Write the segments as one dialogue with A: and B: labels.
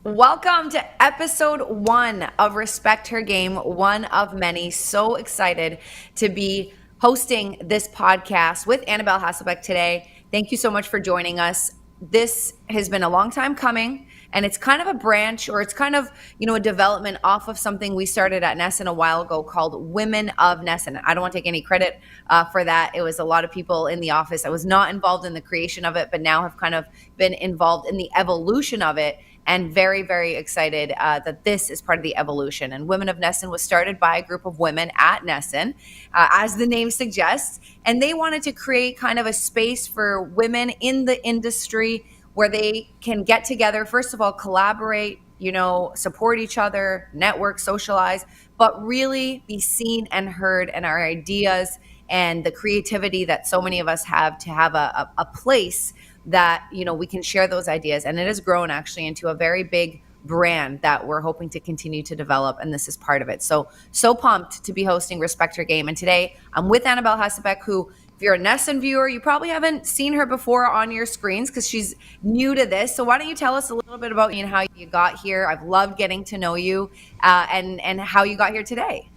A: Welcome to episode 1 of Respect Her Game, one of many. So excited to be hosting this podcast with Annabelle Hasselbeck today. Thank you so much for joining us. This has been a long time coming, and it's kind of a branch, or it's kind of, a development off of something we started at NESN a while ago called Women of NESN. I don't want to take any credit for that. It was a lot of people in the office. I was not involved in the creation of it, but now have kind of been involved in the evolution of it. And very, very excited that this is part of the evolution. And Women of NESN was started by a group of women at NESN, as the name suggests. And they wanted to create kind of a space for women in the industry where they can get together, first of all, collaborate, support each other, network, socialize, but really be seen and heard, and our ideas and the creativity that so many of us have to have a place that we can share those ideas. And it has grown actually into a very big brand that we're hoping to continue to develop, and this is part of it. So pumped to be hosting Respect Her Game. And today I'm with Annabelle Hasselbeck, who, if you're a NESN viewer, you probably haven't seen her before on your screens because she's new to this. So why don't you tell us a little bit about you and how you got here? I've loved getting to know you and how you got here today.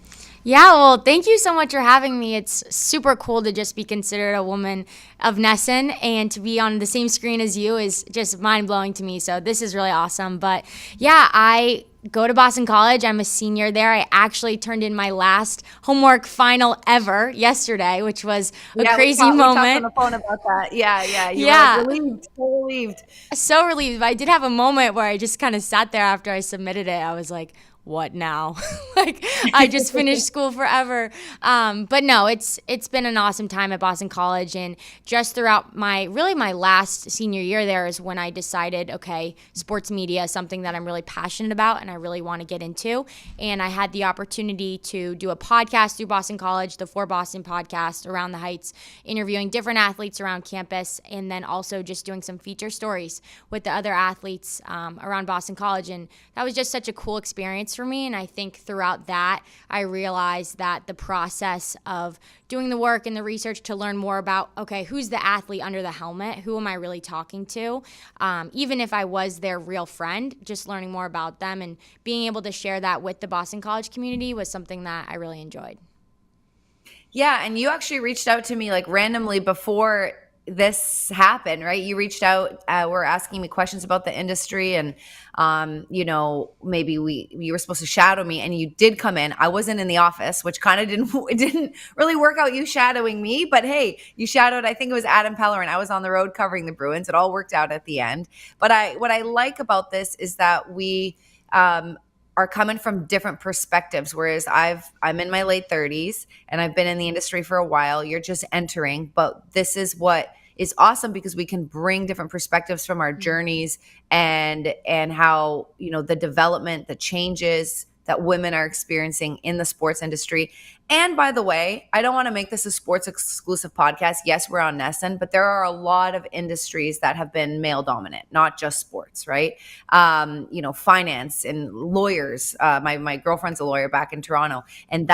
B: Yeah, well, thank you so much for having me. It's super cool to just be considered a woman of NESN, and to be on the same screen as you is just mind-blowing to me. So this is really awesome. But yeah, I go to Boston College. I'm a senior there. I actually turned in my last homework final ever yesterday, which was a crazy moment.
A: We talked on the phone about that. Yeah. You were relieved, so relieved.
B: So relieved. But I did have a moment where I just kind of sat there after I submitted it. I was like, what now? Like, I just finished school forever. But no, it's been an awesome time at Boston College. And just throughout my last senior year there is when I decided, okay, sports media is something that I'm really passionate about and I really want to get into. And I had the opportunity to do a podcast through Boston College, the For Boston podcast, Around the Heights, interviewing different athletes around campus, and then also just doing some feature stories with the other athletes around Boston College. And that was just such a cool experience for me. And I think throughout that, I realized that the process of doing the work and the research to learn more about, okay, who's the athlete under the helmet? Who am I really talking to? Even if I was their real friend, just learning more about them and being able to share that with the Boston College community was something that I really enjoyed.
A: Yeah, and you actually reached out to me like randomly before this happened, right? You reached out, were asking me questions about the industry, and maybe you were supposed to shadow me, and you did come in. I wasn't in the office, which kind of didn't really work out, you shadowing me, but hey, you shadowed, I think it was Adam Pellerin. I was on the road covering the Bruins. It all worked out at the end. But what I like about this is that we are coming from different perspectives, whereas I'm in my late 30s and I've been in the industry for a while. You're just entering, but this is what is awesome because we can bring different perspectives from our journeys and how, the development, the changes that women are experiencing in the sports industry. And by the way, I don't want to make this a sports exclusive podcast. Yes, we're on NESN, but there are a lot of industries that have been male dominant, not just sports, right? Finance and lawyers. My girlfriend's a lawyer back in Toronto, and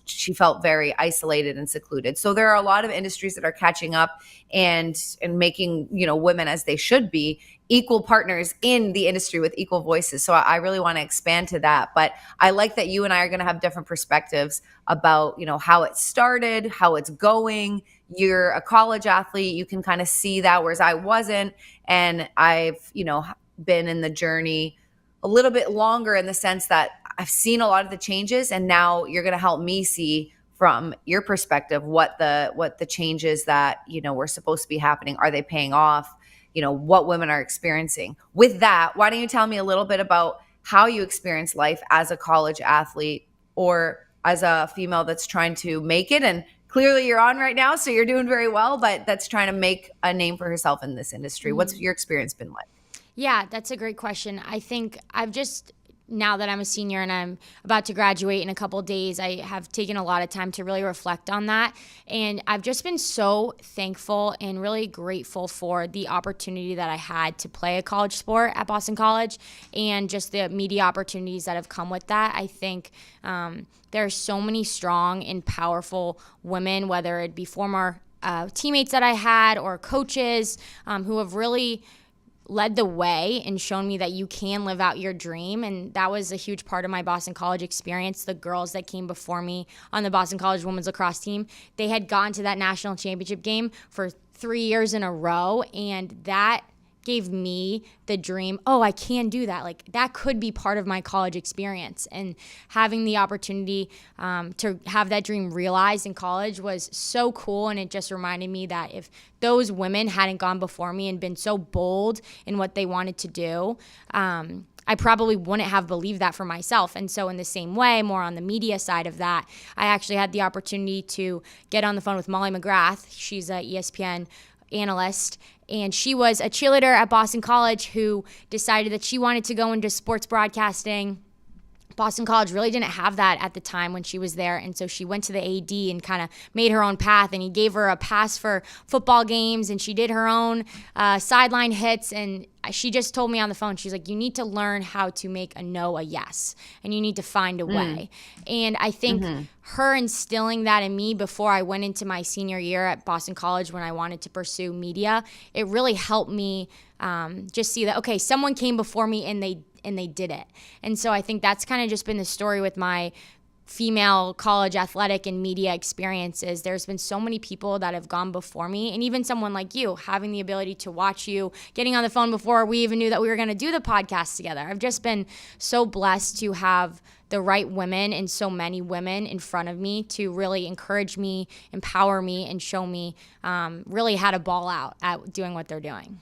A: she felt very isolated and secluded. So there are a lot of industries that are catching up and making, women, as they should be, equal partners in the industry with equal voices. So I really want to expand to that. But I like that you and I are going to have different perspectives about, how it started, how it's going. You're a college athlete. You can kind of see that, whereas I wasn't. And I've, been in the journey a little bit longer in the sense that I've seen a lot of the changes, and now you're going to help me see from your perspective what the changes that, were supposed to be happening, are they paying off? What women are experiencing. With that, why don't you tell me a little bit about how you experience life as a college athlete or as a female that's trying to make it? And clearly you're on right now, so you're doing very well, but that's trying to make a name for herself in this industry. Mm-hmm. What's your experience been like?
B: Yeah, that's a great question. I think now that I'm a senior and I'm about to graduate in a couple of days, I have taken a lot of time to really reflect on that. And I've just been so thankful and really grateful for the opportunity that I had to play a college sport at Boston College and just the media opportunities that have come with that. I think there are so many strong and powerful women, whether it be former teammates that I had or coaches who have really led the way and shown me that you can live out your dream. And that was a huge part of my Boston College experience. The girls that came before me on the Boston College women's lacrosse team, they had gone to that national championship game for 3 years in a row. And that gave me the dream, oh, I can do that. Like, that could be part of my college experience. And having the opportunity to have that dream realized in college was so cool. And it just reminded me that if those women hadn't gone before me and been so bold in what they wanted to do, I probably wouldn't have believed that for myself. And so in the same way, more on the media side of that, I actually had the opportunity to get on the phone with Molly McGrath. She's a ESPN analyst, and she was a cheerleader at Boston College who decided that she wanted to go into sports broadcasting. Boston College really didn't have that at the time when she was there, and so she went to the AD and kind of made her own path, and he gave her a pass for football games, and she did her own sideline hits, and she just told me on the phone, she's like, you need to learn how to make a no a yes, and you need to find a way. And I think her instilling that in me before I went into my senior year at Boston College when I wanted to pursue media, it really helped me just see that, okay, someone came before me and they did it. And so I think that's kind of just been the story with my female college athletic and media experiences. There's been so many people that have gone before me, and even someone like you, having the ability to watch you, getting on the phone before we even knew that we were going to do the podcast together. I've just been so blessed to have the right women and so many women in front of me to really encourage me, empower me, and show me really how to ball out at doing what they're doing.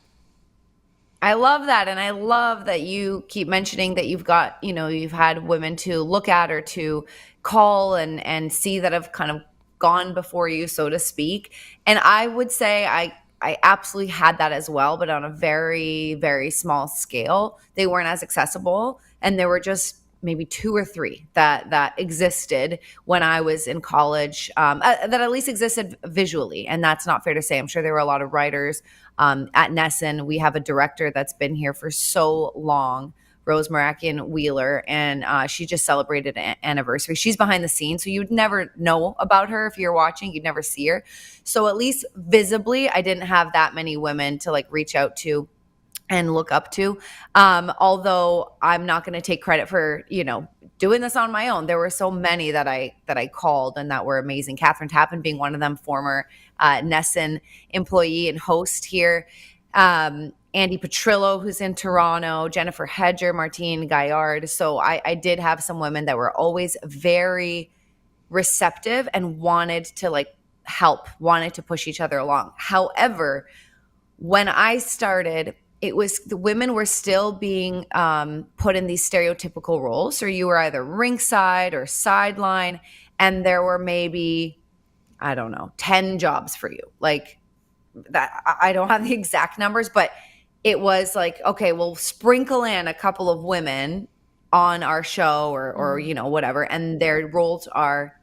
A: I love that. And I love that you keep mentioning that you've got, you've had women to look at or to call and see that have kind of gone before you, so to speak. And I would say I absolutely had that as well, but on a very, very small scale. They weren't as accessible. And there were just maybe 2 or 3 that existed when I was in college, that at least existed visually. And that's not fair to say. I'm sure there were a lot of writers at NESN. We have a director that's been here for so long, Rose Marakian Wheeler, and she just celebrated an anniversary. She's behind the scenes, so you'd never know about her if you're watching. You'd never see her. So at least visibly, I didn't have that many women to like reach out to and look up to. Although I'm not going to take credit for, doing this on my own. There were so many that I called and that were amazing. Catherine Tappan being one of them, former NESN employee and host here. Andy Petrillo, who's in Toronto, Jennifer Hedger, Martine Gaillard. So I did have some women that were always very receptive and wanted to help, wanted to push each other along. However, when I started, it was the women were still being put in these stereotypical roles. So you were either ringside or sideline, and there were maybe, 10 jobs for you. Like that, I don't have the exact numbers, but it was like, okay, we'll sprinkle in a couple of women on our show or whatever, and their roles are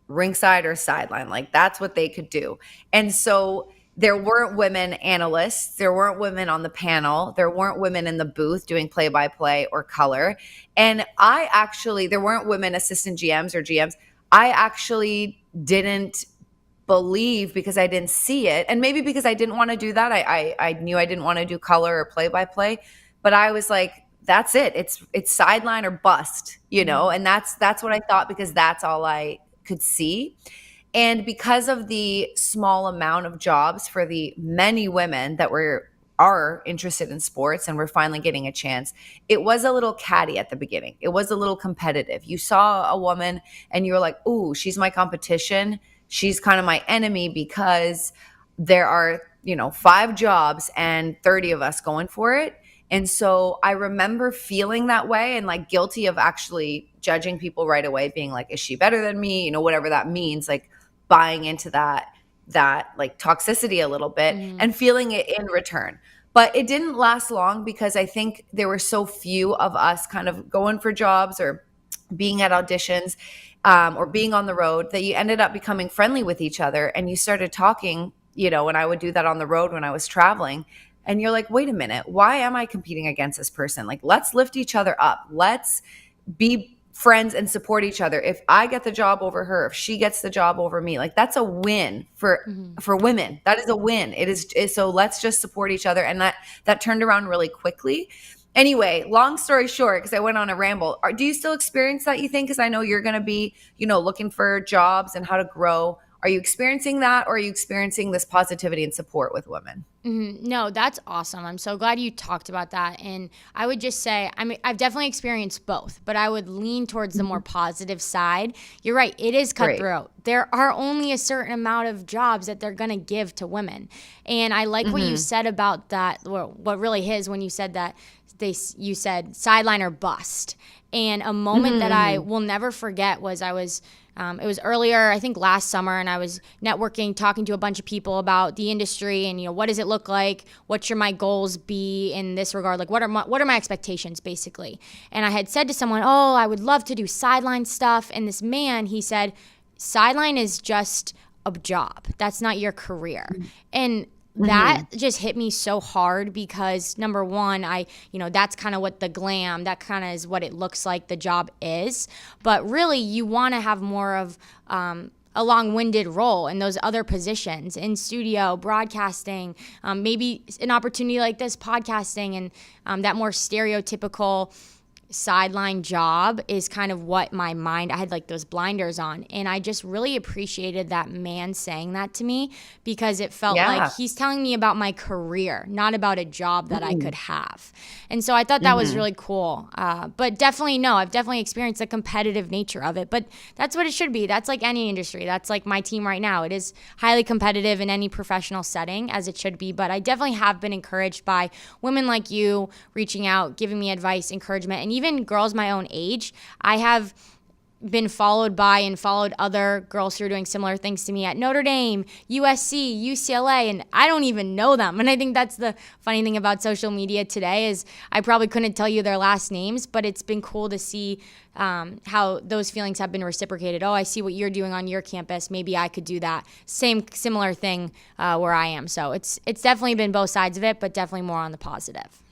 A: ringside or sideline. Like that's what they could do. And so there weren't women analysts. There weren't women on the panel. There weren't women in the booth doing play-by-play or color. And there weren't women assistant GMs or GMs. I actually didn't believe, because I didn't see it. And maybe because I didn't want to do that. I knew I didn't want to do color or play-by-play. But I was like, that's it. It's sideline or bust, and that's what I thought, because that's all I could see. And because of the small amount of jobs for the many women that are interested in sports and we're finally getting a chance, it was a little catty at the beginning. It was a little competitive. You saw a woman and you were like, ooh, she's my competition. She's kind of my enemy, because there are, 5 jobs and 30 of us going for it. And so I remember feeling that way and guilty of actually judging people right away, being like, is she better than me? Whatever that means, buying into that toxicity a little bit and feeling it in return. But it didn't last long, because I think there were so few of us kind of going for jobs or being at auditions or being on the road, that you ended up becoming friendly with each other, and you started talking, and I would do that on the road when I was traveling. And you're like, wait a minute, why am I competing against this person? Let's lift each other up. Let's be friends and support each other. If I get the job over her, if she gets the job over me, like that's a win for women. That is a win. It is. So let's just support each other. And that turned around really quickly. Anyway, long story short, because I went on a ramble, do you still experience that, you think? Because I know you're going to be, looking for jobs and how to grow. Are you experiencing that, or are you experiencing this positivity and support with women?
B: No, that's awesome. I'm so glad you talked about that. And I would just say, I've definitely experienced both, but I would lean towards the more positive side. You're right. It is cutthroat. There are only a certain amount of jobs that they're going to give to women. And I like what you said about that. What really is when you said that you said sideline or bust. And a moment that I will never forget was it was earlier, I think last summer, and I was networking, talking to a bunch of people about the industry and, what does it look like? What should my goals be in this regard? Like, what are my expectations, basically? And I had said to someone, oh, I would love to do sideline stuff. And this man, he said, sideline is just a job. That's not your career. And that just hit me so hard because number one, that's kind of what the glam, that kind of is what it looks like the job is. But really, you want to have more of a long-winded role in those other positions in studio, broadcasting, maybe an opportunity like this, podcasting, and that more stereotypical sideline job is kind of what my mind, I had like those blinders on. And I just really appreciated that man saying that to me because it felt like he's telling me about my career, not about a job that I could have. And so I thought that was really cool. But definitely, I've definitely experienced the competitive nature of it. But that's what it should be. That's like any industry. That's like my team right now. It is highly competitive in any professional setting, as it should be. But I definitely have been encouraged by women like you reaching out, giving me advice, encouragement, and even girls my own age. I have been followed other girls who are doing similar things to me at Notre Dame, USC, UCLA, and I don't even know them. And I think that's the funny thing about social media today is I probably couldn't tell you their last names, but it's been cool to see how those feelings have been reciprocated. Oh, I see what you're doing on your campus. Maybe I could do that. Similar thing where I am. So it's definitely been both sides of it, but definitely more on the positive.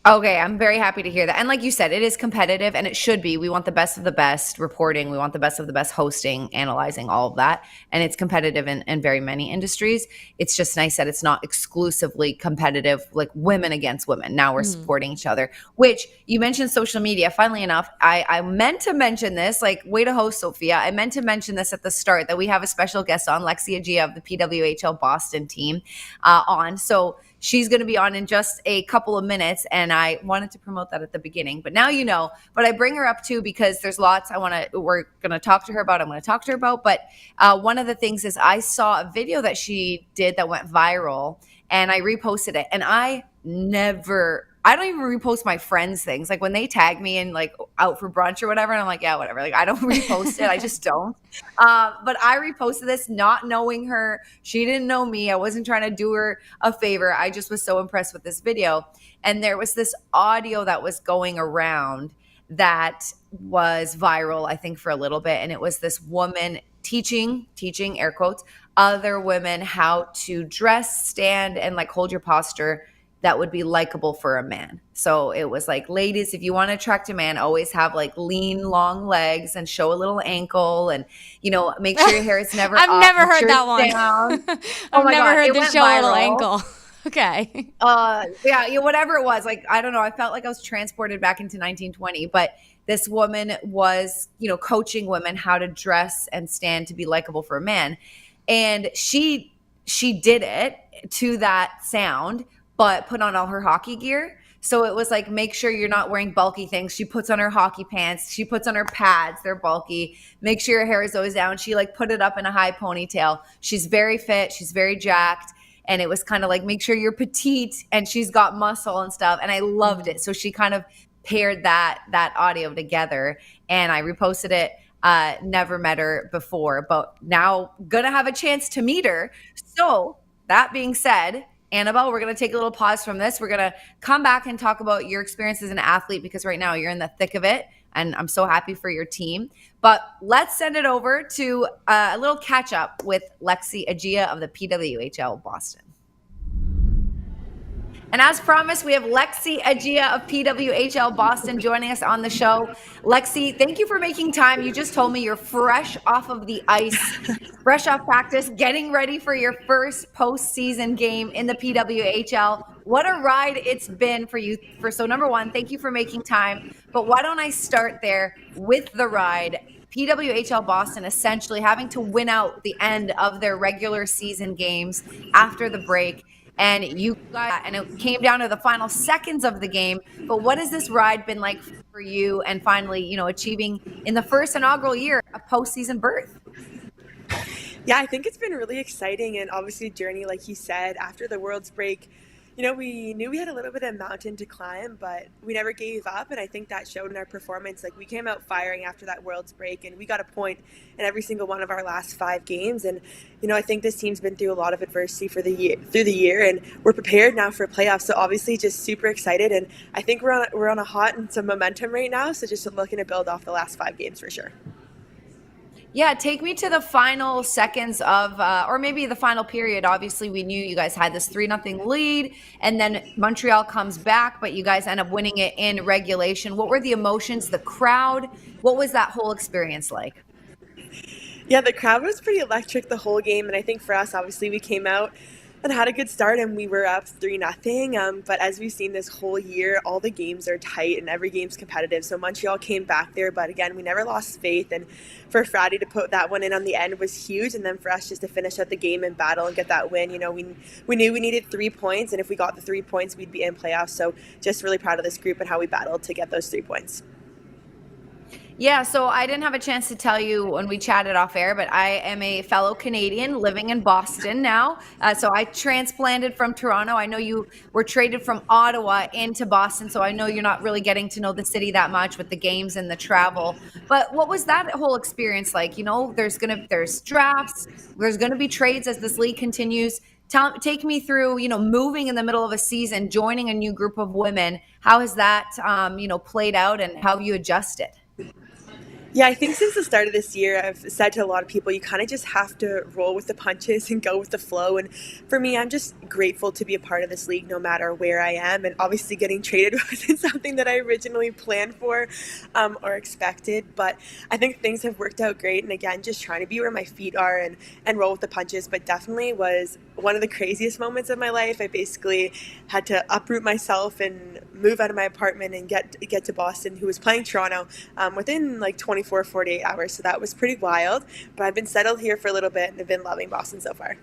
A: Okay, I'm very happy to hear that. And like you said, it is competitive and it should be. We want the best of the best reporting. We want the best of the best hosting, analyzing, all of that. And it's competitive in very many industries. It's just nice that it's not exclusively competitive, like women against women. Now we're supporting each other, which you mentioned social media. Funnily enough, I meant to mention this, like way to host, Sophia. I meant to mention this at the start that we have a special guest on, Lexie Adzija of the PWHL Boston team on. So she's going to be on in just a couple of minutes, and I wanted to promote that at the beginning. But now you know. But I bring her up too because there's lots we're going to talk to her about. I'm going to talk to her about. But one of the things is I saw a video that she did that went viral, and I reposted it. And I don't even repost my friends' things. Like when they tag me in like out for brunch or whatever, and I'm like, yeah, whatever. Like I don't repost it. I just don't. But I reposted this not knowing her. She didn't know me. I wasn't trying to do her a favor. I just was so impressed with this video. And there was this audio that was going around that was viral, I think, for a little bit. And it was this woman teaching, air quotes, other women how to dress, stand, and like hold your posture that would be likable for a man. So it was like, ladies, if you want to attract a man, always have like lean, long legs and show a little ankle and, make sure your hair is never
B: I've
A: up.
B: never heard that one. I've never heard the show a little ankle. Okay.
A: Yeah, whatever it was. Like, I don't know. I felt like I was transported back into 1920, but this woman was, coaching women how to dress and stand to be likable for a man. And she did it to that sound, but put on all her hockey gear. So it was like, make sure you're not wearing bulky things. She puts on her hockey pants. She puts on her pads. They're bulky. Make sure your hair is always down. She like put it up in a high ponytail. She's very fit. She's very jacked. And it was kind of like, make sure you're petite and she's got muscle and stuff. And I loved it. So she kind of paired that audio together and I reposted it. Never met her before, but now gonna have a chance to meet her. So that being said, Annabelle, we're going to take a little pause from this. We're going to come back and talk about your experience as an athlete because right now you're in the thick of it, and I'm so happy for your team. But let's send it over to a little catch-up with Lexie Adzija of the PWHL Boston. And as promised, we have Lexie Adzija of PWHL Boston joining us on the show. Lexie, thank you for making time. You just told me you're fresh off of the ice, fresh off practice, getting ready for your first postseason game in the PWHL. What a ride it's been for you. So number one, thank you for making time. But why don't I start there with the ride? PWHL Boston essentially having to win out the end of their regular season games after the break. And you got, and it came down to the final seconds of the game. But what has this ride been like for you? And finally, achieving in the first inaugural year a postseason berth?
C: Yeah, I think it's been really exciting and obviously a journey, like you said, after the World's break. We knew we had a little bit of mountain to climb, but we never gave up. And I think that showed in our performance. Like, we came out firing after that World's break, and we got a point in every single one of our last 5 games. And, I think this team's been through a lot of adversity through the year, and we're prepared now for playoffs. So obviously just super excited. And I think we're on a hot and some momentum right now. So just looking to build off the last 5 games for sure.
A: Yeah, take me to the final seconds of, or maybe the final period. Obviously, we knew you guys had this 3-0 lead, and then Montreal comes back, but you guys end up winning it in regulation. What were the emotions, the crowd? What was that whole experience like?
C: Yeah, the crowd was pretty electric the whole game, and I think for us, obviously, we came out and had a good start, and we were up 3-0. But as we've seen this whole year, all the games are tight and every game's competitive. So Montreal came back there, but again, we never lost faith. And for Friday to put that one in on the end was huge. And then for us just to finish out the game and battle and get that win, we knew we needed 3 points, and if we got the 3 points, we'd be in playoffs. So just really proud of this group and how we battled to get those 3 points.
A: Yeah, so I didn't have a chance to tell you when we chatted off air, but I am a fellow Canadian living in Boston now. So I transplanted from Toronto. I know you were traded from Ottawa into Boston, so I know you're not really getting to know the city that much with the games and the travel. But what was that whole experience like? There's drafts, there's gonna be trades as this league continues. Take me through, moving in the middle of a season, joining a new group of women. How has that, played out, and how have you adjusted?
C: Yeah, I think since the start of this year, I've said to a lot of people, you kind of just have to roll with the punches and go with the flow. And for me, I'm just grateful to be a part of this league no matter where I am. And obviously getting traded wasn't something that I originally planned for or expected. But I think things have worked out great. And again, just trying to be where my feet are and roll with the punches. But definitely was one of the craziest moments of my life. I basically had to uproot myself and move out of my apartment and get to Boston, who was playing Toronto within like 48 hours. So that was pretty wild. But I've been settled here for a little bit and have been loving Boston so far.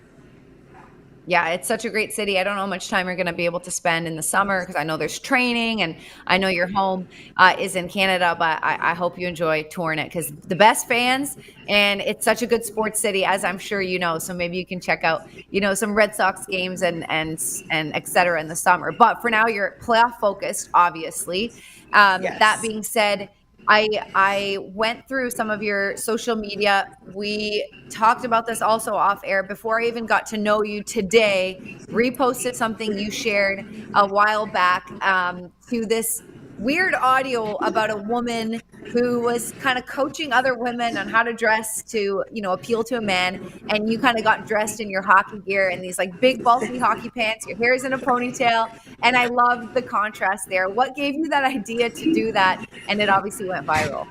A: Yeah, it's such a great city. I don't know how much time you're going to be able to spend in the summer because I know there's training, and I know your home is in Canada, but I hope you enjoy touring it because the best fans, and it's such a good sports city, as I'm sure you know. So maybe you can check out, some Red Sox games and et cetera in the summer. But for now, you're playoff focused, obviously.
C: Yes.
A: That being said, I went through some of your social media. We talked about this also off air before I even got to know you today. Reposted something you shared a while back to this weird audio about a woman who was kind of coaching other women on how to dress to, appeal to a man. And you kind of got dressed in your hockey gear and these like big bulky hockey pants, your hair is in a ponytail. And I loved the contrast there. What gave you that idea to do that? And it obviously went viral.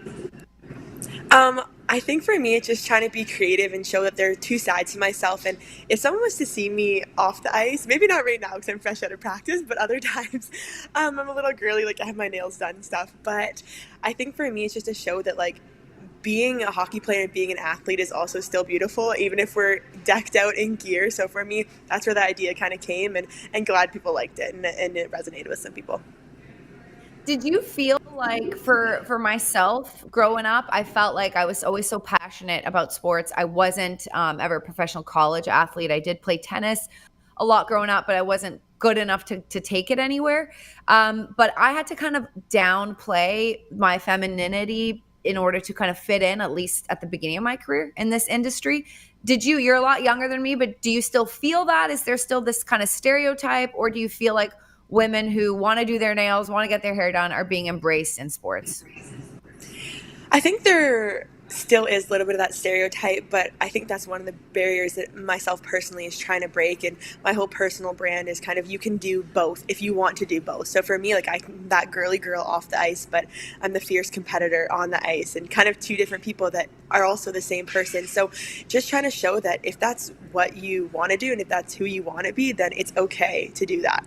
C: I think for me, it's just trying to be creative and show that there are 2 sides to myself. And if someone was to see me off the ice, maybe not right now because I'm fresh out of practice, but other times I'm a little girly, like I have my nails done and stuff. But I think for me, it's just to show that like being a hockey player and being an athlete is also still beautiful, even if we're decked out in gear. So for me, that's where the idea kind of came, and glad people liked it and it resonated with some people.
A: Did you feel like for myself growing up, I felt like I was always so passionate about sports. I wasn't ever a professional college athlete. I did play tennis a lot growing up, but I wasn't good enough to take it anywhere. But I had to kind of downplay my femininity in order to kind of fit in, at least at the beginning of my career in this industry. You're a lot younger than me, but do you still feel that? Is there still this kind of stereotype, or do you feel like women who want to do their nails, want to get their hair done, are being embraced in sports?
C: I think there still is a little bit of that stereotype, but I think that's one of the barriers that myself personally is trying to break. And my whole personal brand is kind of, you can do both if you want to do both. So for me, like, I'm that girly girl off the ice, but I'm the fierce competitor on the ice, and kind of two different people that are also the same person. So just trying to show that if that's what you want to do and if that's who you want to be, then it's okay to do that.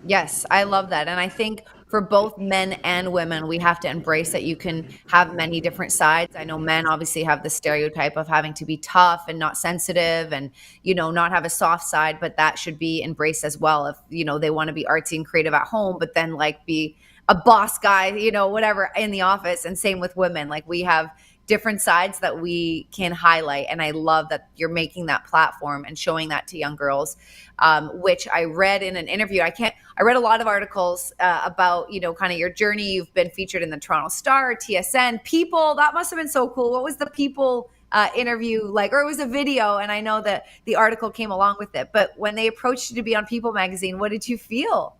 A: Yes, I love that. And I think for both men and women, we have to embrace that you can have many different sides. I know men obviously have the stereotype of having to be tough and not sensitive and, not have a soft side, but that should be embraced as well. If, they want to be artsy and creative at home, but then like be a boss guy, whatever in the office. And same with women. Like we have different sides that we can highlight. And I love that you're making that platform and showing that to young girls, which I read in an interview. I read a lot of articles about, kind of your journey. You've been featured in the Toronto Star, TSN, People. That must have been so cool. What was the People interview like? Or it was a video. And I know that the article came along with it. But when they approached you to be on People magazine, what did you feel?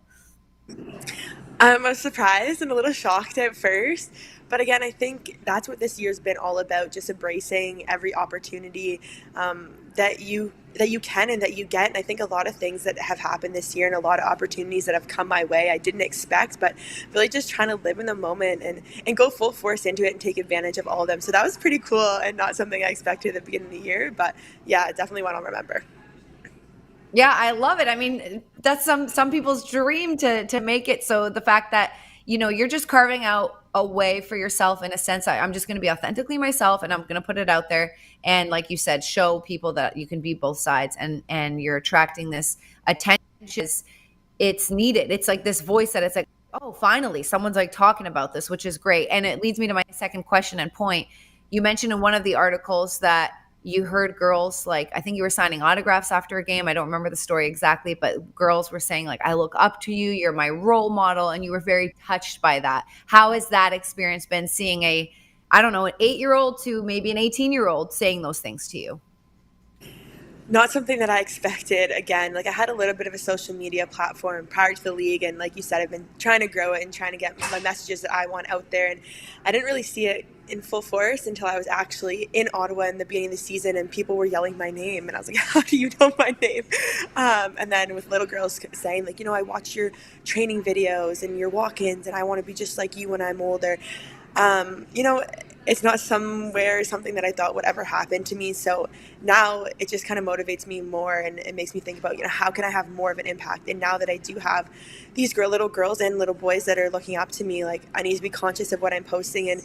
C: I was surprised and a little shocked at first. But again, I think that's what this year's been all about, just embracing every opportunity that you can and that you get. And I think a lot of things that have happened this year and a lot of opportunities that have come my way I didn't expect, but really just trying to live in the moment and go full force into it and take advantage of all of them. So that was pretty cool and not something I expected at the beginning of the year. But yeah, definitely one I'll remember.
A: Yeah, I love it. I mean, that's some people's dream to make it. So the fact that, you're just carving out a way for yourself in a sense. I'm just going to be authentically myself and I'm going to put it out there. And like you said, show people that you can be both sides and you're attracting this attention. It's needed. It's like this voice that it's like, oh, finally someone's like talking about this, which is great. And it leads me to my second question and point. You mentioned in one of the articles that you heard girls, like, I think you were signing autographs after a game. I don't remember the story exactly, but girls were saying like, I look up to you, you're my role model. And you were very touched by that. How has that experience been, seeing an 8-year-old to maybe an 18-year-old saying those things to you?
C: Not something that I expected. Again, like, I had a little bit of a social media platform prior to the league, and like you said, I've been trying to grow it and trying to get my messages that I want out there, and I didn't really see it in full force until I was actually in Ottawa in the beginning of the season and people were yelling my name and I was like, how do you know my name? And then with little girls saying like, I watch your training videos and your walk-ins and I want to be just like you when I'm older. It's not something that I thought would ever happen to me. So now it just kind of motivates me more and it makes me think about, how can I have more of an impact? And now that I do have these little girls and little boys that are looking up to me, like, I need to be conscious of what I'm posting and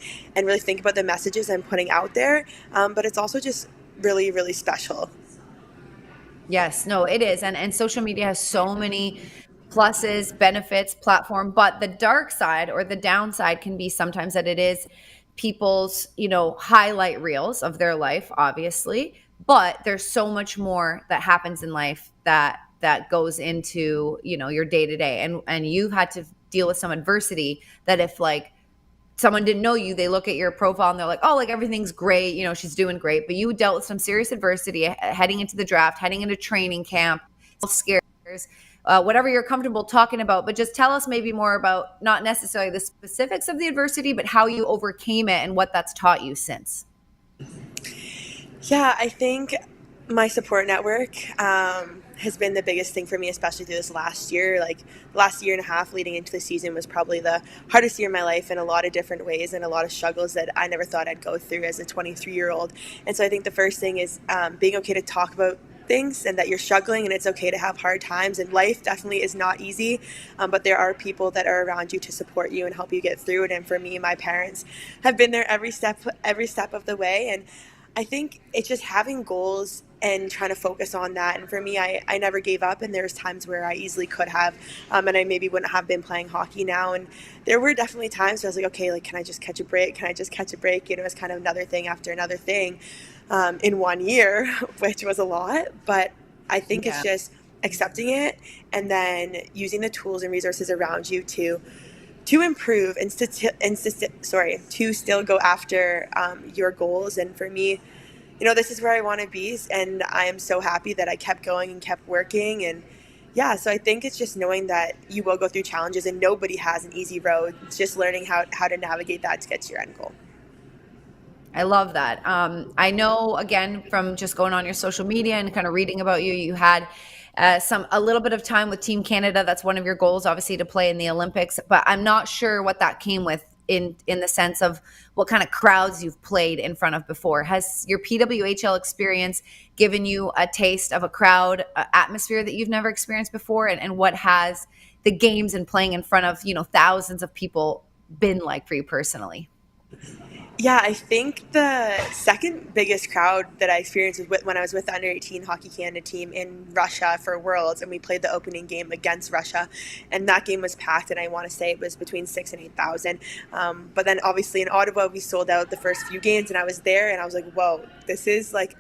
C: really think about the messages I'm putting out there. But it's also just really, really special.
A: Yes, no, it is. And social media has so many pluses, benefits, platform, but the dark side or the downside can be sometimes that it is people's, highlight reels of their life, obviously, but there's so much more that happens in life that goes into, your day to day. And you've had to deal with some adversity that if like someone didn't know you, they look at your profile and they're like, oh, like everything's great, she's doing great. But you dealt with some serious adversity heading into the draft, heading into training camp, scares, whatever you're comfortable talking about. But just tell us maybe more about not necessarily the specifics of the adversity, but how you overcame it and what that's taught you since.
C: Yeah, I think my support network has been the biggest thing for me, especially through this last year. Like, the last year and a half leading into the season was probably the hardest year of my life in a lot of different ways and a lot of struggles that I never thought I'd go through as a 23-year-old. And so I think the first thing is being okay to talk about things and that you're struggling and it's okay to have hard times. And life definitely is not easy, but there are people that are around you to support you and help you get through it. And for me, my parents have been there every step of the way. And I think it's just having goals and trying to focus on that. And for me, I never gave up, and there's times where I easily could have, and I maybe wouldn't have been playing hockey now. And there were definitely times where I was like, okay, like, can I just catch a break? Can I just catch a break? It was kind of another thing after another thing in 1 year, which was a lot. But I think It's just accepting it and then using the tools and resources around you to improve and to still go after your goals. And for me, this is where I want to be, and I am so happy that I kept going and kept working. And yeah, so I think it's just knowing that you will go through challenges and nobody has an easy road. It's just learning how to navigate that to get to your end goal.
A: I love that. I know, again, from just going on your social media and kind of reading about you, you had a little bit of time with Team Canada. That's one of your goals, obviously, to play in the Olympics. But I'm not sure what that came with in the sense of what kind of crowds you've played in front of before. Has your PWHL experience given you a taste of a crowd atmosphere that you've never experienced before? And what has the games and playing in front of thousands of people been like for you personally?
C: Yeah, I think the second biggest crowd that I experienced was when I was with the under 18 Hockey Canada team in Russia for Worlds, and we played the opening game against Russia, and that game was packed, and I want to say it was between 6,000 and 8,000. But then obviously in Ottawa, we sold out the first few games, and I was there, and I was like, whoa, this is like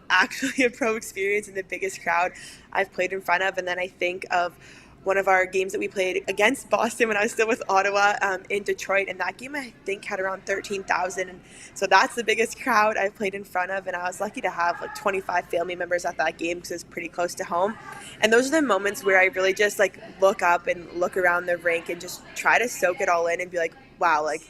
C: actually a pro experience and the biggest crowd I've played in front of. And then I think of one of our games that we played against Boston when I was still with Ottawa in Detroit. And that game, I think, had around 13,000. And so that's the biggest crowd I've played in front of. And I was lucky to have like 25 family members at that game because it was pretty close to home. And those are the moments where I really just like look up and look around the rink and just try to soak it all in and be like, wow, like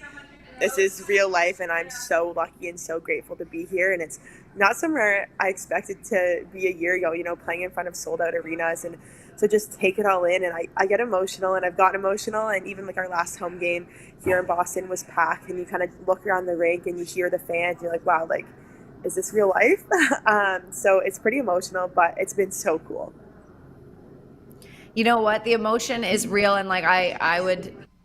C: this is real life. And I'm so lucky and so grateful to be here. And it's not somewhere I expected to be a year ago, playing in front of sold out arenas. And so just take it all in, and I get emotional, and I've gotten emotional, and even like our last home game here in Boston was packed, and you kind of look around the rink and you hear the fans, and you're like, wow, like, is this real life? So it's pretty emotional, but it's been so cool.
A: You know what? The emotion is real, and like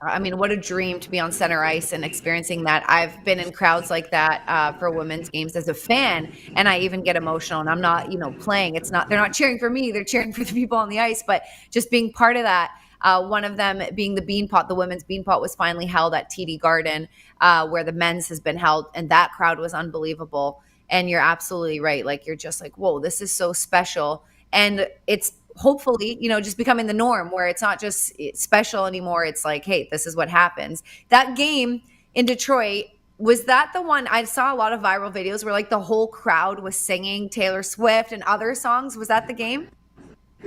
A: I mean, what a dream to be on center ice and experiencing that. I've been in crowds like that for women's games as a fan, and I even get emotional. And I'm not, playing. They're not cheering for me; they're cheering for the people on the ice. But just being part of that. One of them being the Beanpot, the women's Beanpot was finally held at TD Garden, where the men's has been held, and that crowd was unbelievable. And you're absolutely right. Like you're just like, whoa, this is so special, and it's hopefully, just becoming the norm where it's not just special anymore. It's like, hey, this is what happens. That game in Detroit, was that the one? I saw a lot of viral videos where like the whole crowd was singing Taylor Swift and other songs. Was that the game?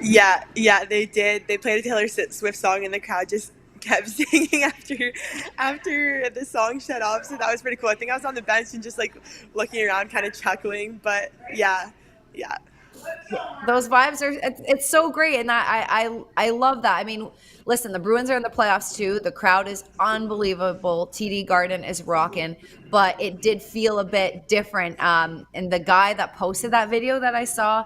C: Yeah, they did. They played a Taylor Swift song, and the crowd just kept singing after the song shut off. So that was pretty cool. I think I was on the bench and just like looking around, kind of chuckling. But yeah.
A: Those vibes are it's so great, and I love that. I mean, listen, the Bruins are in the playoffs too. The crowd is unbelievable. TD Garden is rocking, but it did feel a bit different. And the guy that posted that video that I saw,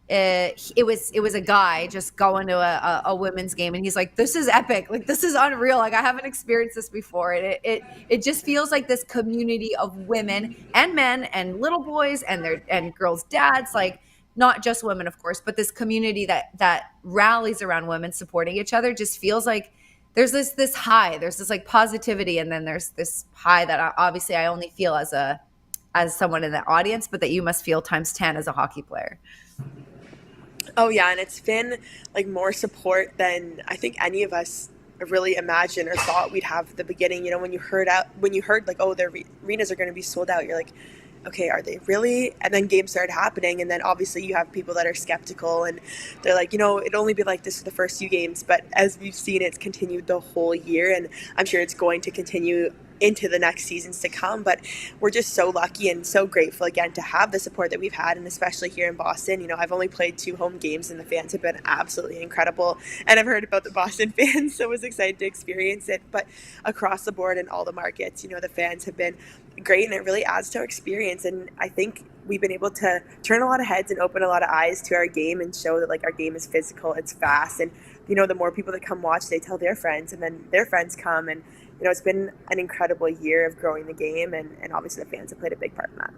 A: it was a guy just going to a women's game, and he's like, this is epic, like this is unreal, like I haven't experienced this before. And it just feels like this community of women and men and little boys and girls' dads, like not just women, of course, but this community that rallies around women supporting each other. Just feels like there's this high, there's this like positivity, and then there's this high that obviously I only feel as someone in the audience, but that you must feel times 10 as a hockey player.
C: Oh yeah, and it's been like more support than I think any of us really imagined or thought we'd have at the beginning. When you heard like, oh, their arenas are going to be sold out, you're like, okay, are they really? And then games started happening, and then obviously you have people that are skeptical, and they're like, it'd only be like this for the first few games. But as we've seen, it's continued the whole year, and I'm sure it's going to continue into the next seasons to come. But we're just so lucky and so grateful again to have the support that we've had, and especially here in Boston. I've only played 2 home games, and the fans have been absolutely incredible, and I've heard about the Boston fans, so I was excited to experience it. But across the board in all the markets, the fans have been great, and it really adds to our experience. And I think we've been able to turn a lot of heads and open a lot of eyes to our game and show that like our game is physical, it's fast, and the more people that come watch, they tell their friends, and then their friends come. And it's been an incredible year of growing the game, and obviously the fans have played a big part in that.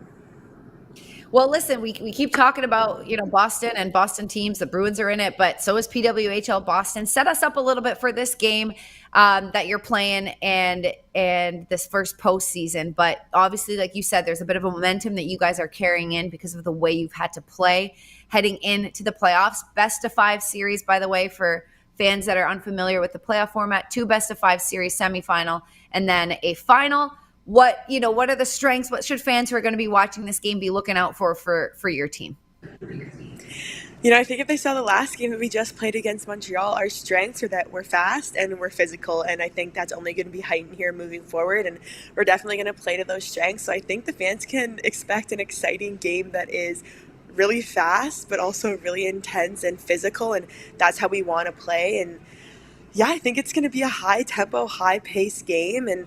A: Well, listen, we keep talking about, Boston and Boston teams. The Bruins are in it, but so is PWHL Boston. Set us up a little bit for this game that you're playing and this first postseason. But obviously, like you said, there's a bit of a momentum that you guys are carrying in because of the way you've had to play heading into the playoffs. Best of 5 series, by the way, for fans that are unfamiliar with the playoff format. 2 best of 5 series, semifinal, and then a final. What are the strengths? What should fans who are going to be watching this game be looking out for your team?
C: I think if they saw the last game that we just played against Montreal, our strengths are that we're fast and we're physical, and I think that's only going to be heightened here moving forward, and we're definitely going to play to those strengths. So I think the fans can expect an exciting game that is really fast, but also really intense and physical, and that's how we want to play. And yeah, I think it's going to be a high tempo, high pace game, and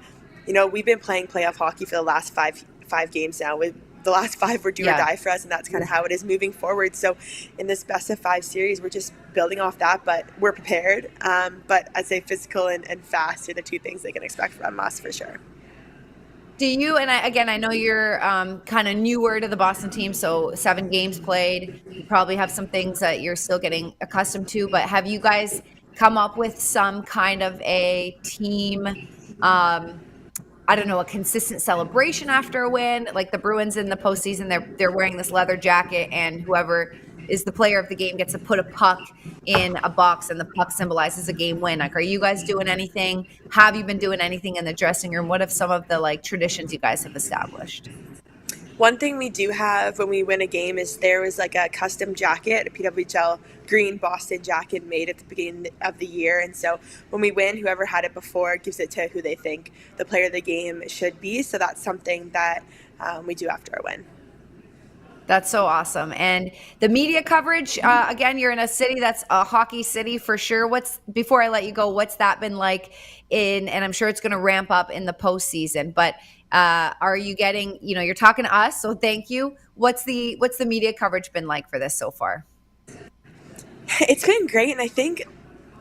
C: we've been playing playoff hockey for the last five games now. With the last five were do or
A: Yeah.
C: die for us, and that's kind of how it is moving forward. So in this best of five series, we're just building off that, but we're prepared. But I'd say physical and fast are the two things they can expect from us for sure.
A: Do you, and I know you're kind of newer to the Boston team, so 7 games played. You probably have some things that you're still getting accustomed to, but have you guys come up with some kind of a team, I don't know, a consistent celebration after a win? Like the Bruins in the postseason, they're wearing this leather jacket, and whoever is the player of the game gets to put a puck in a box, and the puck symbolizes a game win. Like, are you guys doing anything? Have you been doing anything in the dressing room? What are some of the like traditions you guys have established?
C: One thing we do have when we win a game is there was like a custom jacket, a PWHL green Boston jacket made at the beginning of the year. And so when we win, whoever had it before gives it to who they think the player of the game should be. So that's something that we do after a win.
A: That's so awesome. And the media coverage, again, you're in a city that's a hockey city for sure. Before I let you go, what's that been like and I'm sure it's going to ramp up in the postseason, but are you getting, you're talking to us, so thank you. What's the media coverage been like for this so far?
C: It's been great. And I think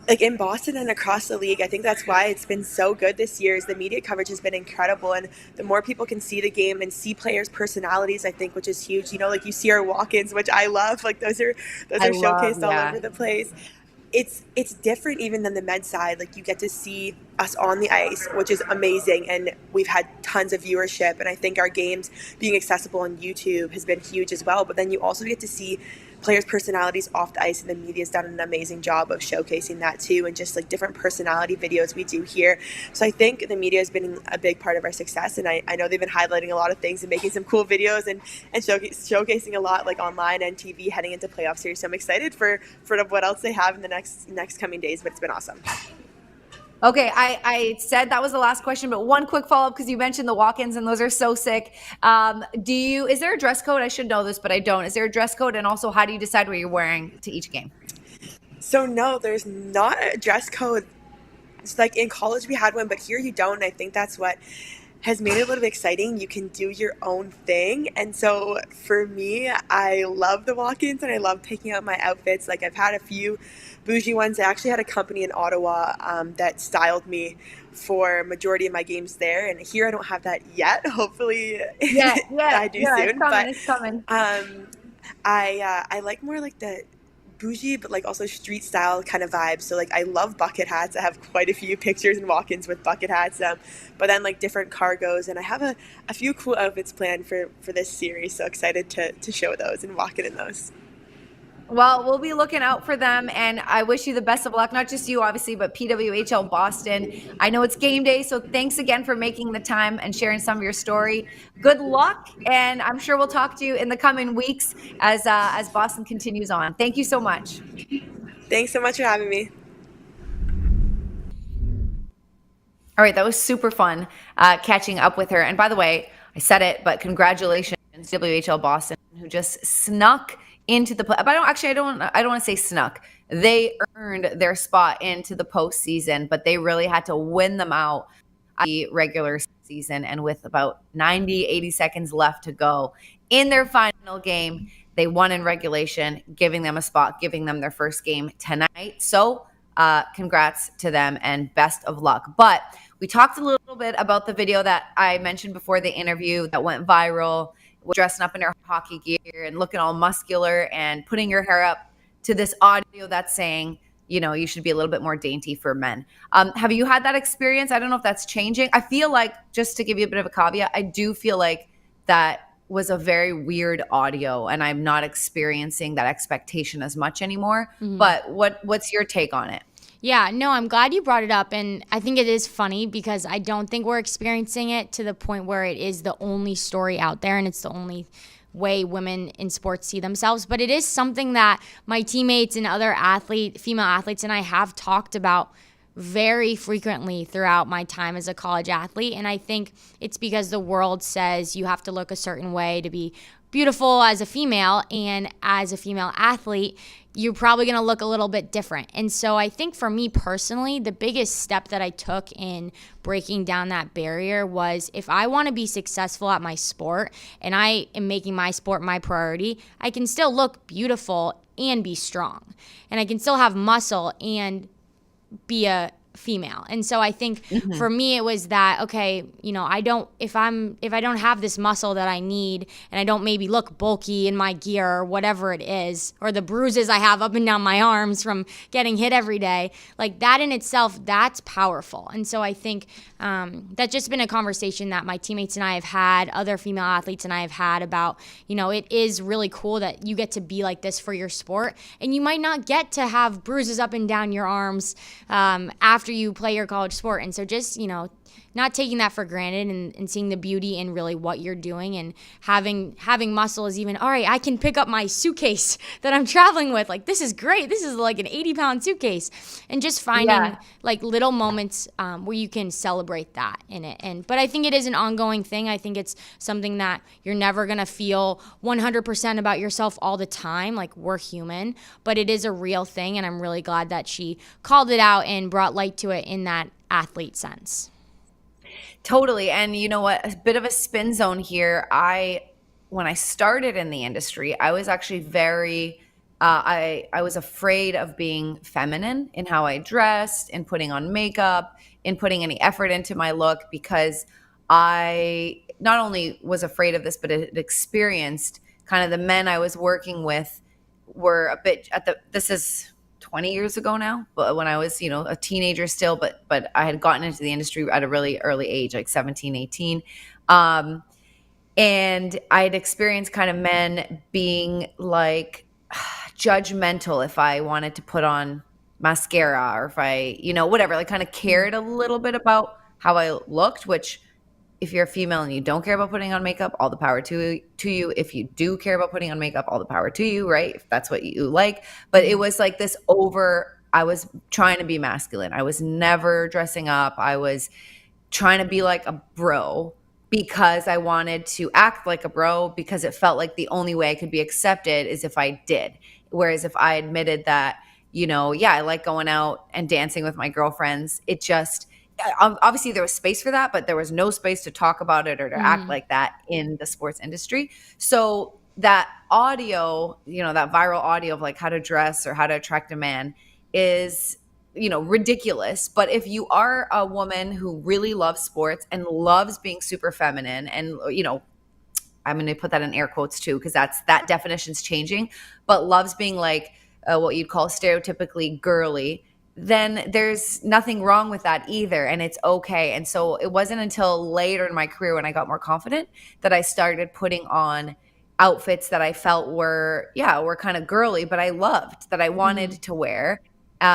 C: like in Boston and across the league, I think that's why it's been so good this year is the media coverage has been incredible. And the more people can see the game and see players' personalities, I think, which is huge. Like you see our walk-ins, which I love. Like those are showcased all over the place. It's different even than the men's side. Like you get to see us on the ice, which is amazing, and we've had tons of viewership, and I think our games being accessible on YouTube has been huge as well. But then you also get to see players' personalities off the ice, and the media's done an amazing job of showcasing that too, and just like different personality videos we do here. So I think the media has been a big part of our success, and I know they've been highlighting a lot of things and making some cool videos and showcasing a lot like online and TV heading into playoff series. So I'm excited for what else they have in the next coming days, but it's been awesome.
A: Okay, I said that was the last question, but one quick follow-up because you mentioned the walk-ins and those are so sick. Is there a dress code? I should know this, but I don't. Is there a dress code? And also, how do you decide what you're wearing to each game?
C: So no, there's not a dress code. It's like in college we had one, but here you don't. And I think that's what has made it a little bit exciting. You can do your own thing. And so for me, I love the walk-ins and I love picking out my outfits. Like I've had a few bougie ones. I actually had a company in Ottawa that styled me for majority of my games there. And here I don't have that yet. Hopefully I do soon.
A: It's coming.
C: I like more like the bougie but like also street style kind of vibe. So like I love bucket hats. I have quite a few pictures and walk-ins with bucket hats, but then like different cargos, and I have a few cool outfits planned for this series, so excited to show those and walk in those.
A: Well, we'll be looking out for them, and I wish you the best of luck, not just you obviously, but PWHL Boston. I know it's game day, so thanks again for making the time and sharing some of your story. Good luck, and I'm sure we'll talk to you in the coming weeks as Boston continues on. Thank you so much.
C: Thanks so much for having me.
A: All right, that was super fun catching up with her. And by the way, I said it, but congratulations to WHL Boston, who just snuck into the play. But I don't want to say snuck. They earned their spot into the postseason, but they really had to win them out the regular season. And with about 80 seconds left to go in their final game, they won in regulation, giving them a spot, giving them their first game tonight. So congrats to them and best of luck. But we talked a little bit about the video that I mentioned before the interview that went viral, dressing up in her hockey gear and looking all muscular and putting your hair up to this audio that's saying, you should be a little bit more dainty for men. Have you had that experience? I don't know if that's changing. I feel like, just to give you a bit of a caveat, I do feel like that was a very weird audio and I'm not experiencing that expectation as much anymore. Mm-hmm. But what's your take on it?
B: Yeah, no, I'm glad you brought it up. And I think it is funny because I don't think we're experiencing it to the point where it is the only story out there and it's the only way women in sports see themselves. But it is something that my teammates and other female athletes and I have talked about very frequently throughout my time as a college athlete. And I think it's because the world says you have to look a certain way to be beautiful as a female, and as a female athlete, you're probably going to look a little bit different. And so I think for me personally, the biggest step that I took in breaking down that barrier was, if I want to be successful at my sport and I am making my sport my priority, I can still look beautiful and be strong. And I can still have muscle and be a female. And so I think for me it was that, okay, you know, if I don't have this muscle that I need, and I don't maybe look bulky in my gear or whatever it is, or the bruises I have up and down my arms from getting hit every day, like that in itself, that's powerful. And so I think that's just been a conversation that my teammates and I have had, other female athletes and I have had about, you know, it is really cool that you get to be like this for your sport, and you might not get to have bruises up and down your arms after you play your college sport. And so just, you know, not taking that for granted, and seeing the beauty in really what you're doing, and having muscle is even, all right, I can pick up my suitcase that I'm traveling with. Like, this is great. This is like an 80-pound suitcase. And just finding like little moments where you can celebrate that in it. But I think it is an ongoing thing. I think it's something that you're never going to feel 100% about yourself all the time. Like, we're human, but it is a real thing. And I'm really glad that she called it out and brought light to it in that athlete sense.
A: Totally. And you know what? A bit of a spin zone here. When I started in the industry, I was actually very, I was afraid of being feminine in how I dressed, in putting on makeup, in putting any effort into my look, because I not only was afraid of this, but had experienced kind of the men I was working with were a bit this is 20 years ago now, but when I was, you know, a teenager still, but I had gotten into the industry at a really early age, like 17, 18. And I had experienced kind of men being like judgmental if I wanted to put on mascara, or if I, you know, whatever, like kind of cared a little bit about how I looked, which, if you're a female and you don't care about putting on makeup, all the power to you. If you do care about putting on makeup, all the power to you, right? If that's what you like. But it was like this I was trying to be masculine. I was never dressing up. I was trying to be like a bro because I wanted to act like a bro, because it felt like the only way I could be accepted is if I did. Whereas if I admitted that, you know, yeah, I like going out and dancing with my girlfriends, it just, obviously there was space for that, but there was no space to talk about it or to act like that in the sports industry. So that audio, you know, that viral audio of like how to dress or how to attract a man is, you know, ridiculous. But if you are a woman who really loves sports and loves being super feminine, and, you know, I'm going to put that in air quotes too, because that definition's changing, but loves being like what you'd call stereotypically girly, then there's nothing wrong with that either. And it's okay. And so it wasn't until later in my career, when I got more confident, that I started putting on outfits that I felt were kind of girly, but I loved, that I wanted to wear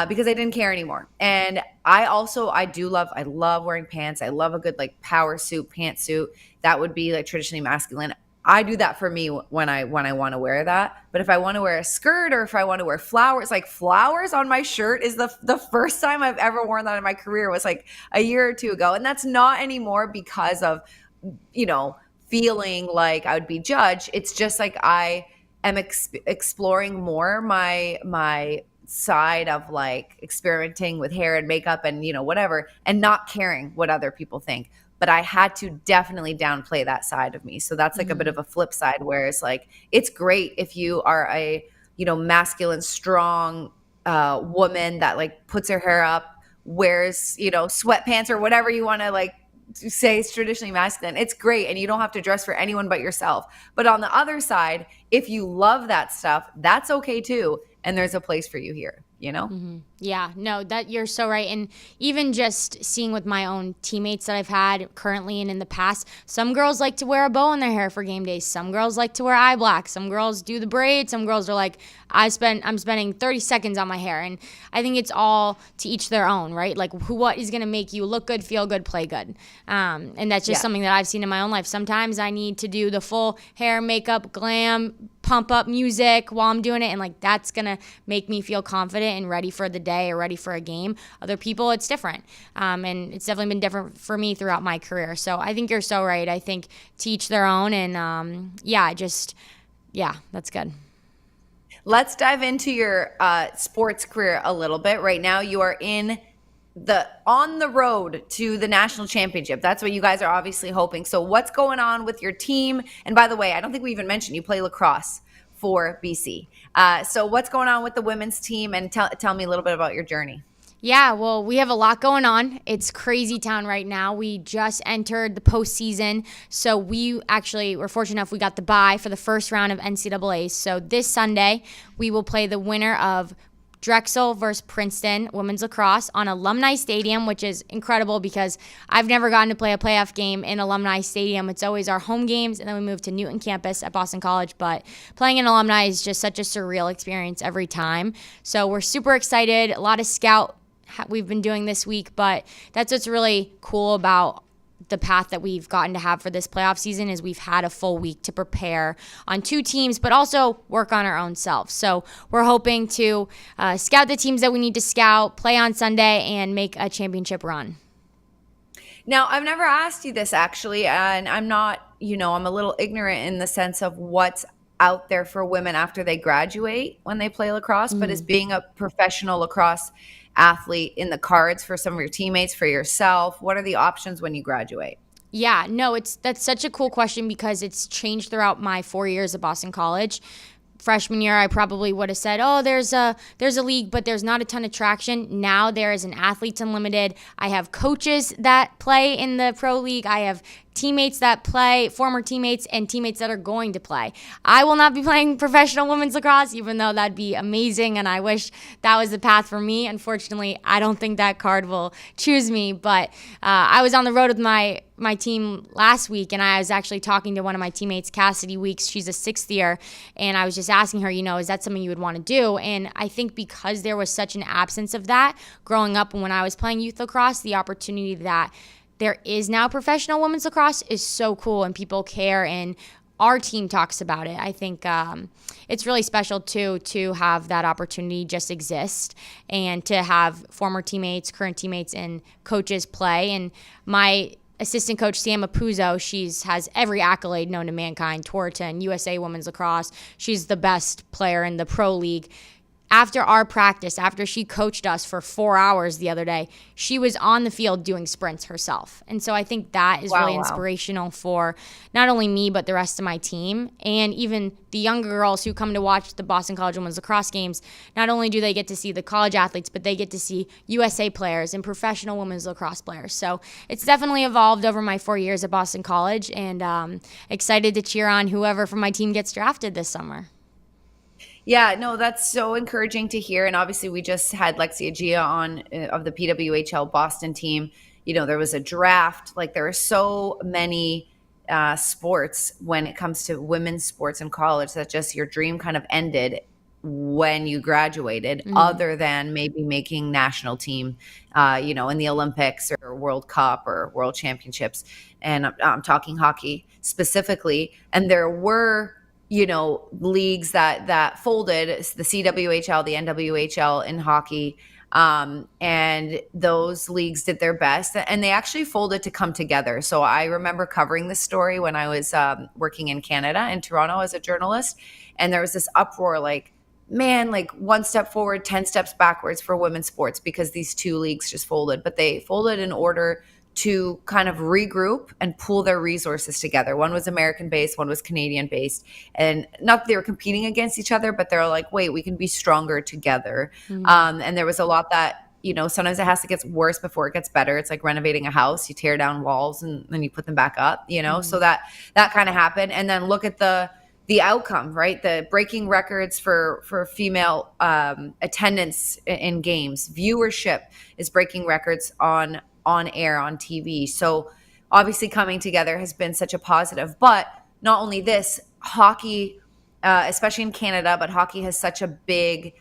A: because I didn't care anymore. And I love wearing pants. I love a good like power suit, pantsuit. That would be like traditionally masculine. I do that for me when I want to wear that. But if I want to wear a skirt, or if I want to wear flowers, like flowers on my shirt is the first time I've ever worn that in my career, was like a year or two ago. And that's not anymore because of, you know, feeling like I would be judged. It's just like I am exploring more my side of like experimenting with hair and makeup and, you know, whatever, and not caring what other people think. But I had to definitely downplay that side of me. So that's like a bit of a flip side, where it's like, it's great if you are a, you know, masculine, strong woman that like puts her hair up, wears, you know, sweatpants or whatever you want to like say is traditionally masculine. It's great. And you don't have to dress for anyone but yourself. But on the other side, if you love that stuff, that's okay too. And there's a place for you here. you know?
B: Yeah, no, that you're so right. And even just seeing with my own teammates that I've had currently and in the past, some girls like to wear a bow in their hair for game days. Some girls like to wear eye black. Some girls do the braids. Some girls are like, I'm spending 30 seconds on my hair. And I think it's all to each their own, right? Like what is going to make you look good, feel good, play good. And that's just something that I've seen in my own life. Sometimes I need to do the full hair, makeup, glam, pump up music while I'm doing it, and like that's gonna make me feel confident and ready for the day or ready for a game. Other people, it's different, and it's definitely been different for me throughout my career. So I think you're so right. I think to each their own, and that's good.
A: Let's dive into your sports career a little bit. Right now, you are on the road to the national championship. That's what you guys are obviously hoping. So what's going on with your team? And by the way, I don't think we even mentioned you play lacrosse for BC. So what's going on with the women's team? And tell me a little bit about your journey.
B: Yeah, well, we have a lot going on. It's crazy town right now. We just entered the postseason. So we actually were fortunate enough we got the bye for the first round of NCAA. So this Sunday, we will play the winner of Drexel versus Princeton women's lacrosse on Alumni Stadium, which is incredible because I've never gotten to play a playoff game in Alumni Stadium. It's always our home games, and then we move to Newton campus at Boston College. But playing in Alumni is just such a surreal experience every time. So we're super excited. A lot of scout we've been doing this week, but that's what's really cool about the path that we've gotten to have for this playoff season is we've had a full week to prepare on two teams, but also work on our own selves. So we're hoping to scout the teams that we need to scout, play on Sunday, and make a championship run.
A: Now, I've never asked you this actually, and I'm not, I'm a little ignorant in the sense of what's out there for women after they graduate when they play lacrosse, but as being a professional lacrosse athlete in the cards for some of your teammates, for yourself? What are the options when you graduate?
B: Yeah, no, that's such a cool question because it's changed throughout my 4 years at Boston College. Freshman year, I probably would have said, oh, there's a league, but there's not a ton of traction. Now there is an Athletes Unlimited. I have coaches that play in the pro league. I have teammates that play, former teammates, and teammates that are going to play. I will not be playing professional women's lacrosse, even though that'd be amazing, and I wish that was the path for me. Unfortunately, I don't think that card will choose me, but I was on the road with my team last week, and I was actually talking to one of my teammates, Cassidy Weeks. She's a sixth year, and I was just asking her, is that something you would want to do? And I think because there was such an absence of that growing up and when I was playing youth lacrosse, the opportunity that there is now professional women's lacrosse is so cool, and people care, and our team talks about it. I think it's really special, too, to have that opportunity just exist and to have former teammates, current teammates, and coaches play. And my assistant coach, Sam Apuzzo, has every accolade known to mankind, Tour 10, USA Women's Lacrosse. She's the best player in the pro league. After our practice, after she coached us for 4 hours the other day, she was on the field doing sprints herself. And so I think that is really inspirational for not only me, but the rest of my team. And even the younger girls who come to watch the Boston College Women's Lacrosse games, not only do they get to see the college athletes, but they get to see USA players and professional women's lacrosse players. So it's definitely evolved over my 4 years at Boston College, and excited to cheer on whoever from my team gets drafted this summer.
A: Yeah, no, that's so encouraging to hear. And obviously we just had Lexie Adzija on of the PWHL Boston team. There was a draft. Like there are so many sports when it comes to women's sports in college that just your dream kind of ended when you graduated, other than maybe making national team, in the Olympics or World Cup or World Championships. And I'm talking hockey specifically. And there were leagues that folded, the CWHL, the NWHL in hockey. And those leagues did their best, and they actually folded to come together. So I remember covering this story when I was working in Canada, in Toronto, as a journalist. And there was this uproar, like, man, like 1 step forward, 10 steps backwards for women's sports because these two leagues just folded. But they folded in order to kind of regroup and pool their resources together. One was American-based, one was Canadian-based. And not that they were competing against each other, but they're like, wait, we can be stronger together. And there was a lot that, sometimes it has to get worse before it gets better. It's like renovating a house. You tear down walls and then you put them back up, so that kind of happened. And then look at the the outcome, right? The breaking records for female attendance in games, viewership is breaking records on air on TV. So obviously coming together has been such a positive. But not only this, hockey, especially in Canada, but hockey has such a big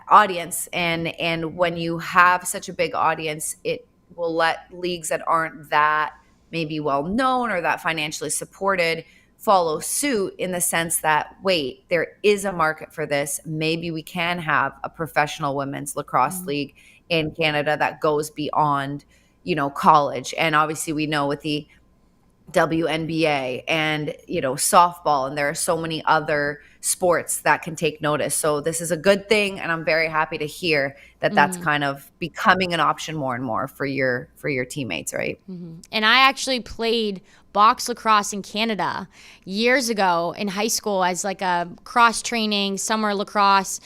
A: audience, and when you have such a big audience, it will let leagues that aren't that maybe well known or that financially supported follow suit, in the sense that, wait, there is a market for this. Maybe we can have a professional women's lacrosse league in Canada that goes beyond, college. And obviously we know with the WNBA and, softball, and there are so many other sports that can take notice. So this is a good thing, and I'm very happy to hear that that's kind of becoming an option more and more for your teammates, right?
B: And I actually played box lacrosse in Canada years ago in high school as like a cross training, summer lacrosse,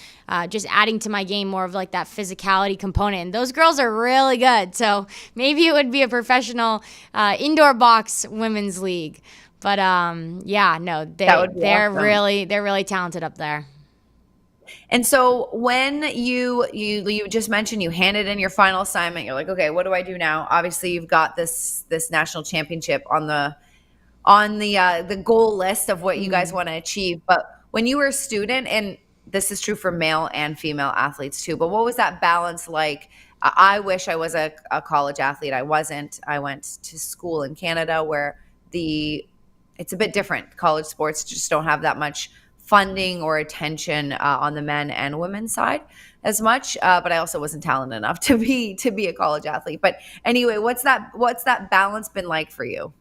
B: just adding to my game more of like that physicality component. And those girls are really good. So maybe it would be a professional indoor box women's league. But yeah, no, they're
A: awesome.
B: really talented up there.
A: And so when you just mentioned you handed in your final assignment, you're like, okay, what do I do now? Obviously, you've got this national championship on the goal list of what you guys want to achieve. But when you were a student, and this is true for male and female athletes too, but what was that balance like? I wish I was a college athlete. I wasn't. I went to school in Canada where it's a bit different. College sports just don't have that much funding or attention on the men and women's side as much, but I also wasn't talented enough to be a college athlete. But anyway, what's that balance been like for you?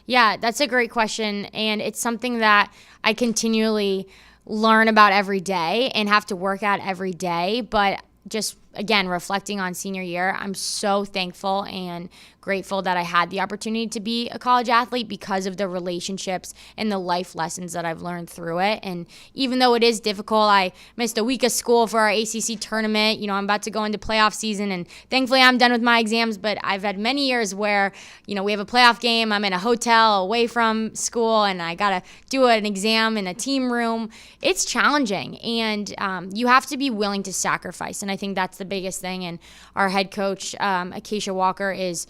B: Yeah, that's a great question, and it's something that I continually learn about every day and have to work at every day. But just again, reflecting on senior year, I'm so thankful and grateful that I had the opportunity to be a college athlete because of the relationships and the life lessons that I've learned through it. And even though it is difficult, I missed a week of school for our ACC tournament. I'm about to go into playoff season, and thankfully I'm done with my exams, but I've had many years where, we have a playoff game, I'm in a hotel away from school, and I got to do an exam in a team room. It's challenging, and you have to be willing to sacrifice, and I think that's the biggest thing. And our head coach, Acacia Walker, is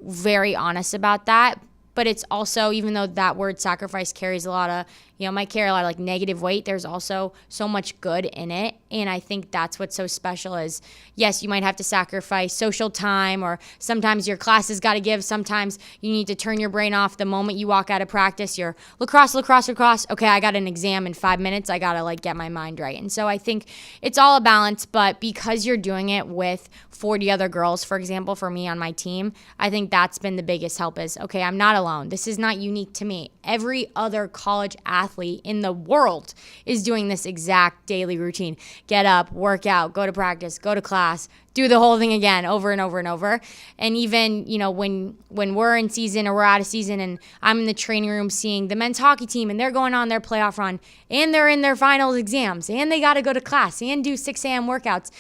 B: very honest about that. But it's also, even though that word sacrifice carries a lot of, might carry a lot of like negative weight, there's also so much good in it. And I think that's what's so special is, yes, you might have to sacrifice social time, or sometimes your class has got to give. Sometimes you need to turn your brain off the moment you walk out of practice. You're lacrosse. Okay, I got an exam in 5 minutes. I got to get my mind right. And so I think it's all a balance, but because you're doing it with 40 other girls, for example, for me on my team, I think that's been the biggest help is, okay, I'm not alone. This is not unique to me. Every other college athlete in the world is doing this exact daily routine. Get up, work out, go to practice, go to class, do the whole thing again over and over and over. And even, when we're in season or we're out of season and I'm in the training room seeing the men's hockey team and they're going on their playoff run and they're in their finals exams and they got to go to class and do 6 a.m. workouts,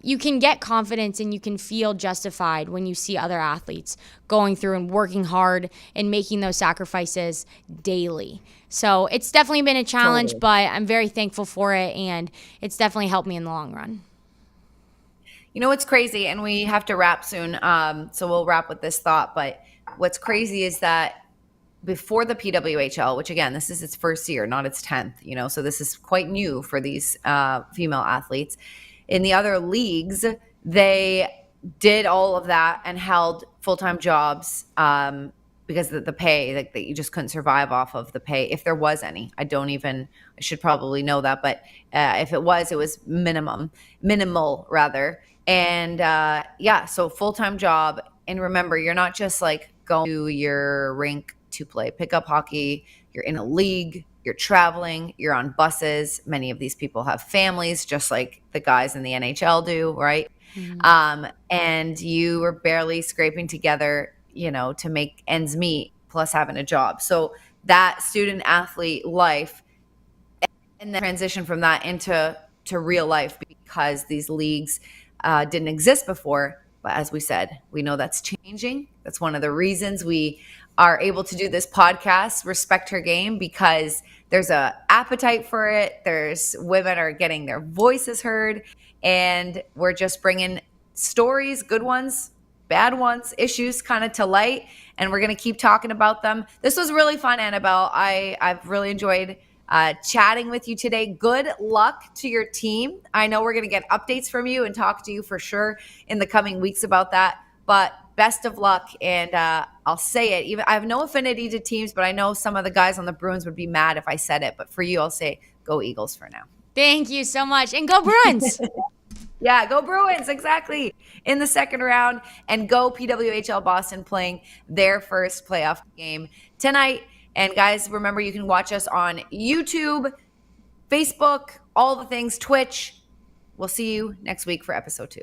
B: you can get confidence and you can feel justified when you see other athletes going through and working hard and making those sacrifices daily. So it's definitely been a challenge,
A: Totally.
B: but I'm very thankful for it, and it's definitely helped me in the long run.
A: What's crazy, and we have to wrap soon, so we'll wrap with this thought, but what's crazy is that before the PWHL, which again, this is its first year, not its 10th, so this is quite new for these female athletes. In the other leagues, they did all of that and held full-time jobs because of the pay, that you just couldn't survive off of the pay, if there was any. I should probably know that, but if it was minimal rather. And so full-time job. And remember, you're not just going to your rink to play pickup hockey. You're in a league. You're traveling, you're on buses. Many of these people have families, just like the guys in the NHL do, right? Mm-hmm. And you were barely scraping together, to make ends meet, plus having a job. So that student athlete life, and then transition from that into real life, because these leagues didn't exist before. But as we said, we know that's changing. That's one of the reasons we are able to do this podcast, Respect Her Game, because there's a appetite for it. There's women are getting their voices heard, and we're just bringing stories, good ones, bad ones, issues kind of to light, and we're going to keep talking about them. This was really fun, Annabelle. I've really enjoyed chatting with you today. Good luck to your team. I know we're going to get updates from you and talk to you for sure in the coming weeks about that, but best of luck. And I'll say it, even I have no affinity to teams, but I know some of the guys on the Bruins would be mad if I said it, but for you, I'll say go Eagles for now.
B: Thank you so much. And go Bruins.
A: Yeah, go Bruins, exactly, in the second round. And go PWHL Boston playing their first playoff game tonight. And guys, remember, you can watch us on YouTube, Facebook, all the things, Twitch. We'll see you next week for episode 2.